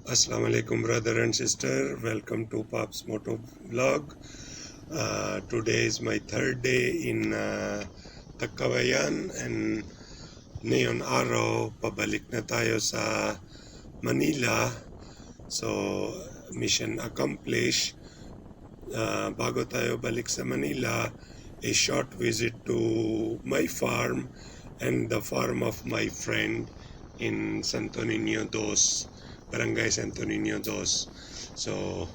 Assalamualaikum brother and sister, welcome to Pop's Moto vlog. Today is my third day in Tagkawayan and ngayon araw pabalik na tayo sa Manila. So mission accomplished. Bago tayo balik sa Manila, a short visit to my farm and the farm of my friend in Santo Niño Dos, Barangay Santo Niño Dos. So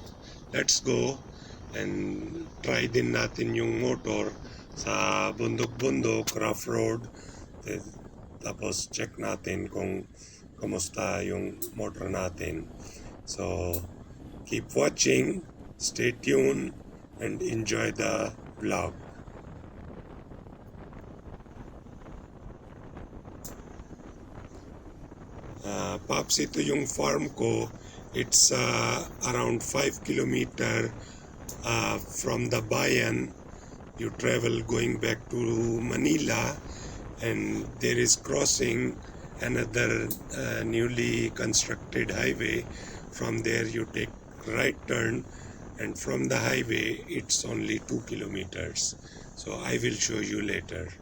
let's go and try din natin yung motor sa bundok-bundok, rough road. Tapos check natin kung kumusta yung motor natin. So keep watching, stay tuned, and enjoy the vlog. Pops, ito yung farm ko. It's around 5 kilometer from the bayan. You travel going back to Manila, and there is crossing another newly constructed highway. From there you take right turn, and from the highway it's only 2 kilometers. So I will show you later.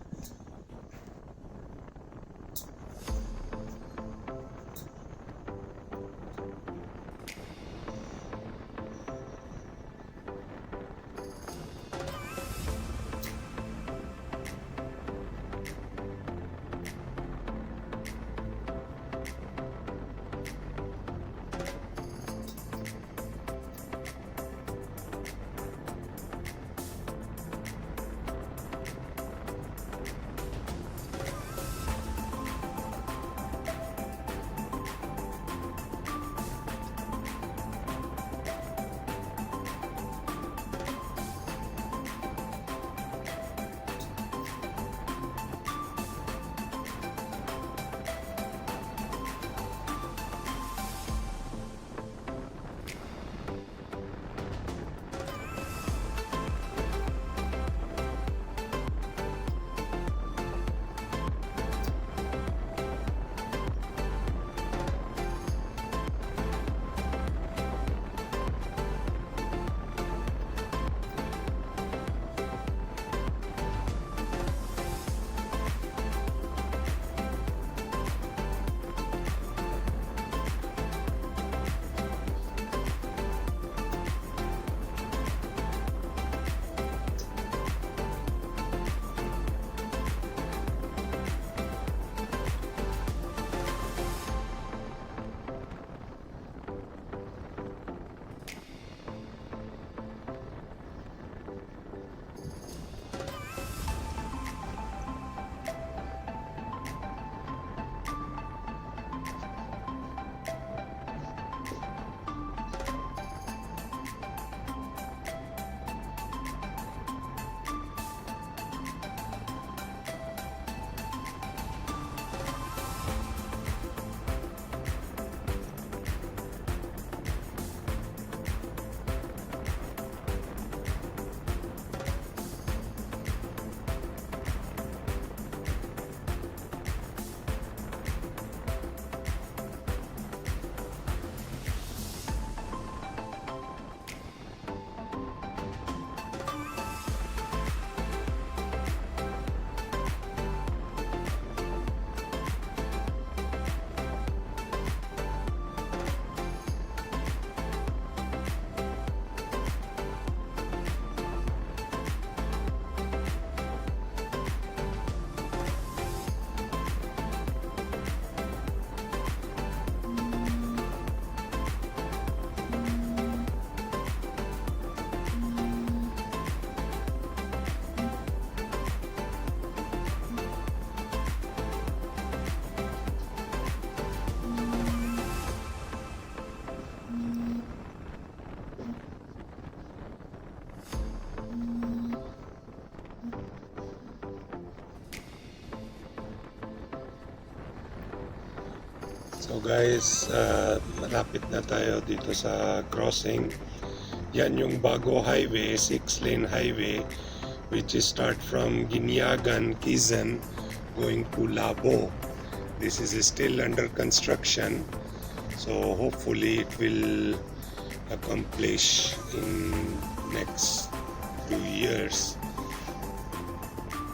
So guys, malapit na tayo dito sa crossing. Yan yung bago highway, 6-lane highway, which is start from Ginyagan, Quezon, going to Labo. This is still under construction. So hopefully it will accomplish in next 2 years,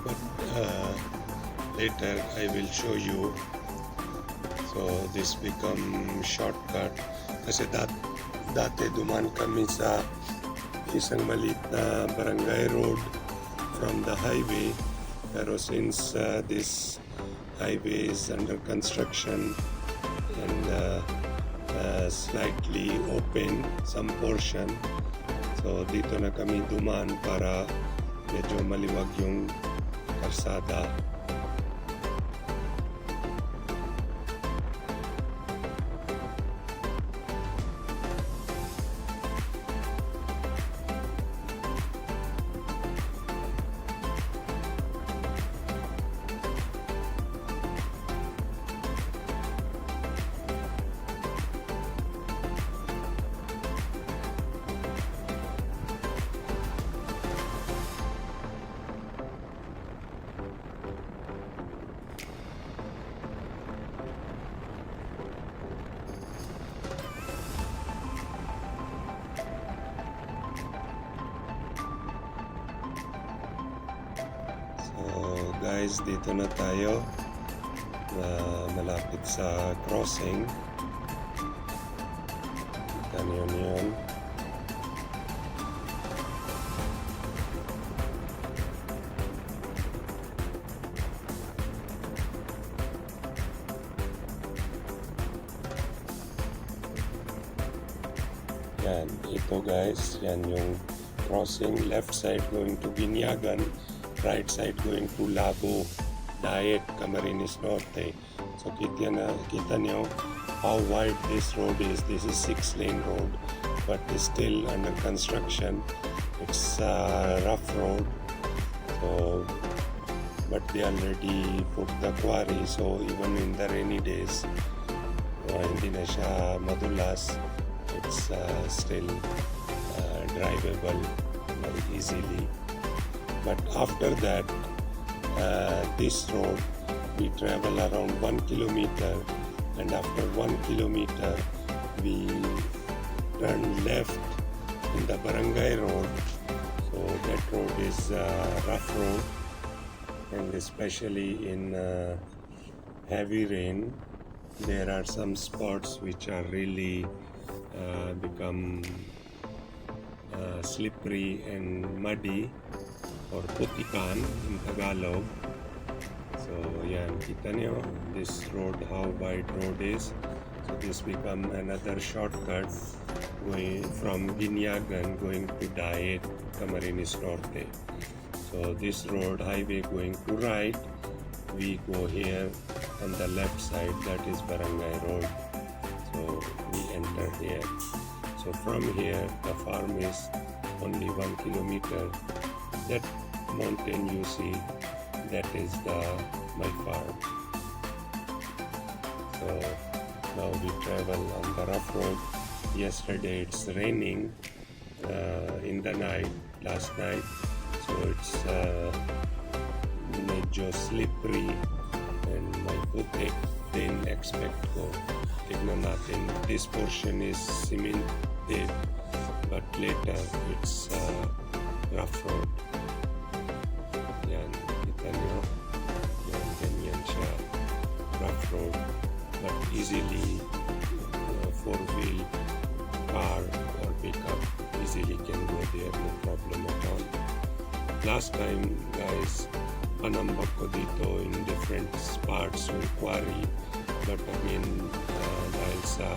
but later I will show you. So this become shortcut kasi dati duman kami sa isang maliit na barangay road from the highway, pero since this highway is under construction and slightly open some portion, so dito na kami duman para medyo maliwag yung kalsada. So guys, dito na tayo na malapit sa crossing. Kita niyo yun. Yan, ito guys, yan yung crossing. Left side going to Binyagan, right side going to Labo, Daet, Camarines Norte. So kita nyo how wide this road is. This is 6-lane road, but it's still under construction. It's a rough road. So, but they already put the quarry, so even in the rainy days, hindi na siya madulas. It's still drivable very easily. But after that, this road we travel around 1 kilometer, and after 1 kilometer we turn left in the barangay road. So that road is a rough road, and especially in heavy rain there are some spots which are really become slippery and muddy, or putikan in Tagalog. So yan, kita nyo this road, how wide road is. So this become another shortcut going from Binyagan going to Daet, Camarines Norte. So this road highway going to right, we go here on the left side, that is Barangay Road. So we enter here. So from here the farm is only 1 kilometer. That mountain you see, that is my farm. So now we travel on the rough road. Yesterday it's raining in the night, last night, so it's medyo slippery and my putik. Didn't expect ko. Tignan natin, this portion is cemented, but later it's rough road. Yan, kita nyo. Yan, ganyan siya. Rough road, but easily 4-wheel car or pickup easily can go there, no problem at all. Last time guys, panambak ko dito in different parts ng quarry, but again dahil sa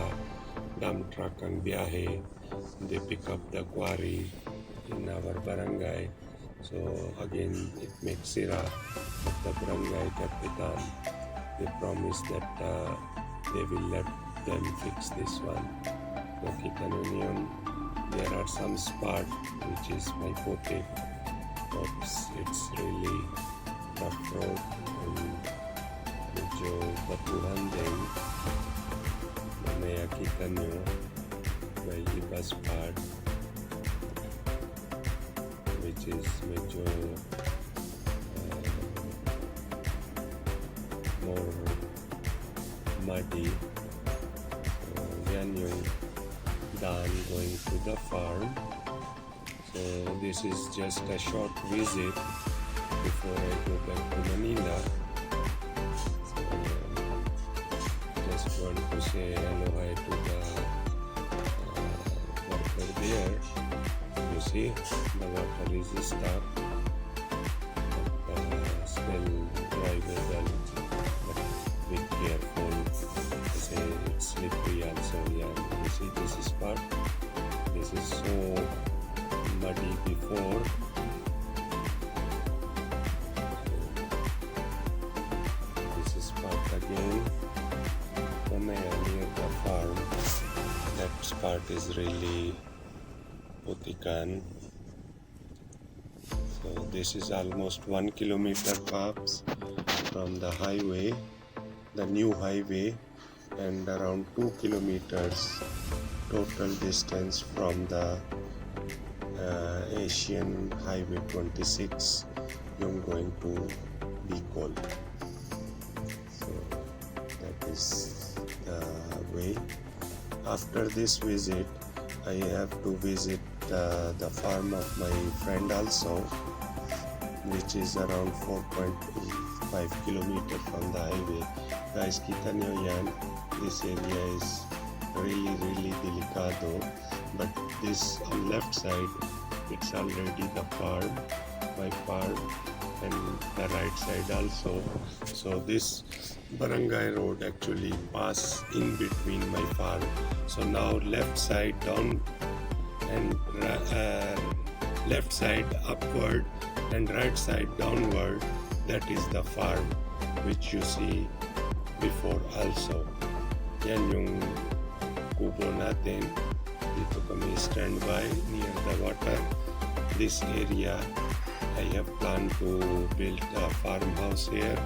dump truck ang biyahe, they pick up the quarry in our barangay. So again, it makes sira. But the barangay kapitan, they promised that they will let them fix this one. So kita nyo yun, there are some spot which is my putik. Oops, it's really rough road and medyo batuhan din. Mamaya kita nyo may iba spot which is medyo more muddy. So yan yung daan going to the farm. So this is just a short visit before I go back to Manila. So just want to say hello hi to the worker there. You see the water is stopped, but still drivable, but be careful kasi it's slippery also. Yeah, you see this is part, this is so muddy before. This is part again. Mamaya near the farm, that part is really putikan. So this is almost 1 kilometer perhaps from the highway, the new highway, and around 2 kilometers total distance from the Asian Highway 26 yung going to Bicol. So that is the way. After this visit, I have to visit the farm of my friend also, which is around 4.5 kilometer from the highway. Guys, kita nyo yan, this area is really delicado, but this on left side, it's already the farm, my farm, and the right side also. So this barangay road actually pass in between my farm. So now left side down and left side upward and right side downward, that is the farm which you see before also. Yan yung kubo natin. Dito kami standby near the water. This area, I have planned to build a farmhouse here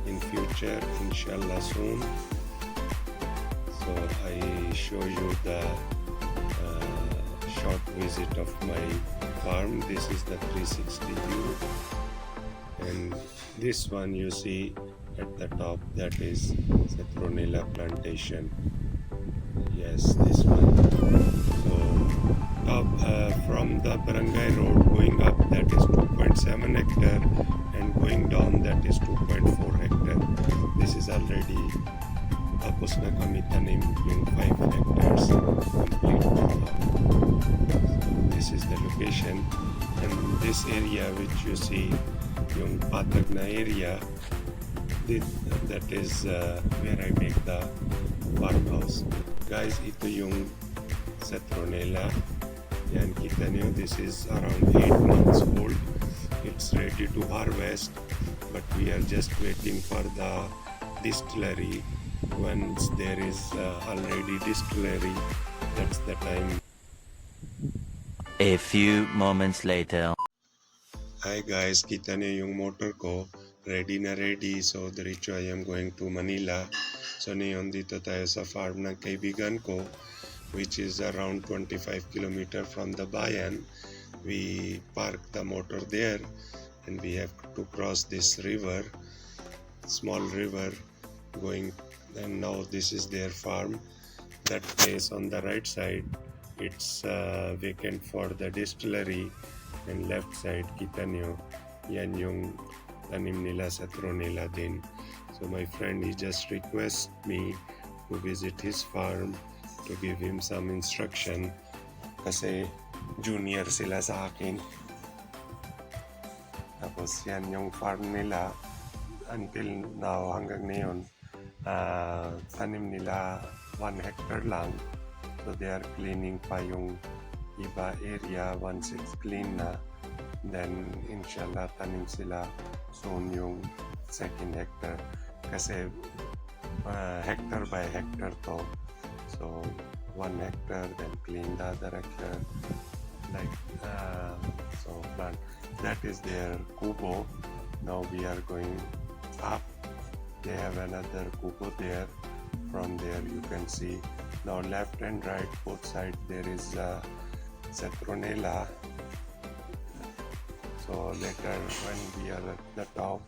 in future, inshallah soon. So I show you the short visit of my farm. This is the 360 view, and this one you see at the top, that is Citronella plantation. Yes, this one. So up from the barangay road going up, that is 2.7 hectare, and going down, that is 2.4 hectare. This is already tapos na kami tanim yung 5 hectares complete. So this is the location, and this area which you see yung patag na area, that is where I make the farmhouse. Guys, ito yung Citronella. Yan, kita nyo, this is around 8 months old. It's ready to harvest, but we are just waiting for the distillery. Once there is already distillery, that's the time. A few moments later. Hi guys, kita niyo yung motor ko, ready na ready. So diretso I am going to Manila. So ngayon dito tayo sa farm ng kaibigan ko, which is around 25 kilometer from the bayan. We park the motor there, and we have to cross this river, small river going, and now this is their farm. That place on the right side, it's vacant for the distillery, and left side, kita nyo, yan yung tanim nila sa Citronella din. So my friend, he just request me to visit his farm to give him some instruction kasi junior sila sa akin. Tapos yan yung farm nila until now, hanggang ngayon tanim nila 1 hectare lang. So they are cleaning pa yung iba area. Once it's clean na, then inshallah tanim sila soon yung 2nd hectare kasi hectare by hectare to. So 1 hectare, then clean the other hectare, like so plant. That is their kubo. Now we are going up. They have another kubo there. From there you can see now left and right both sides there is Citronella. So later when we are at the top,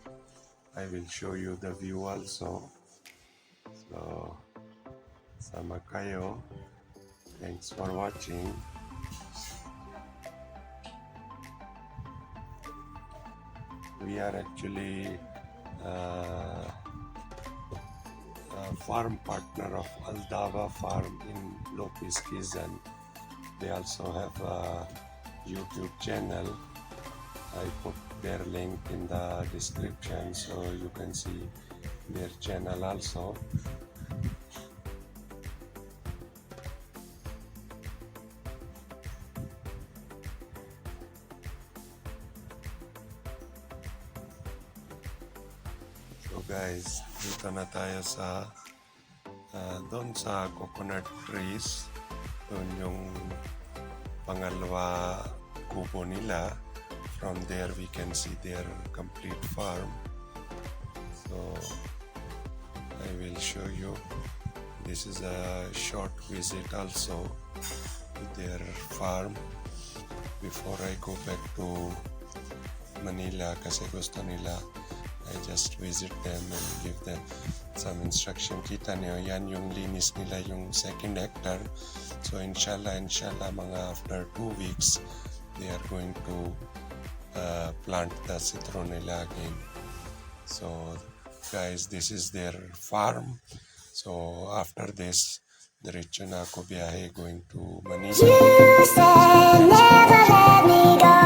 I will show you the view also. So Sama kayo. Thanks for watching. We are actually a farm partner of Aldava Farm in Lopez Kizan. They also have a YouTube channel. I put their link in the description so you can see their channel also. So guys, dito na tayo sa doon sa coconut trees. Doon yung pangalawa kubo nila. From there we can see their complete farm. So I will show you. This is a short visit also to their farm before I go back to Manila kasi gusto nila I just visit them and give them some instruction. Kita niyo, yan yung linis nila yung second hectare. So inshallah mga after 2 weeks they are going to plant the citronella again. So guys, this is their farm. So after this, diretso na ako biyahe going to Manila. You said never let me go.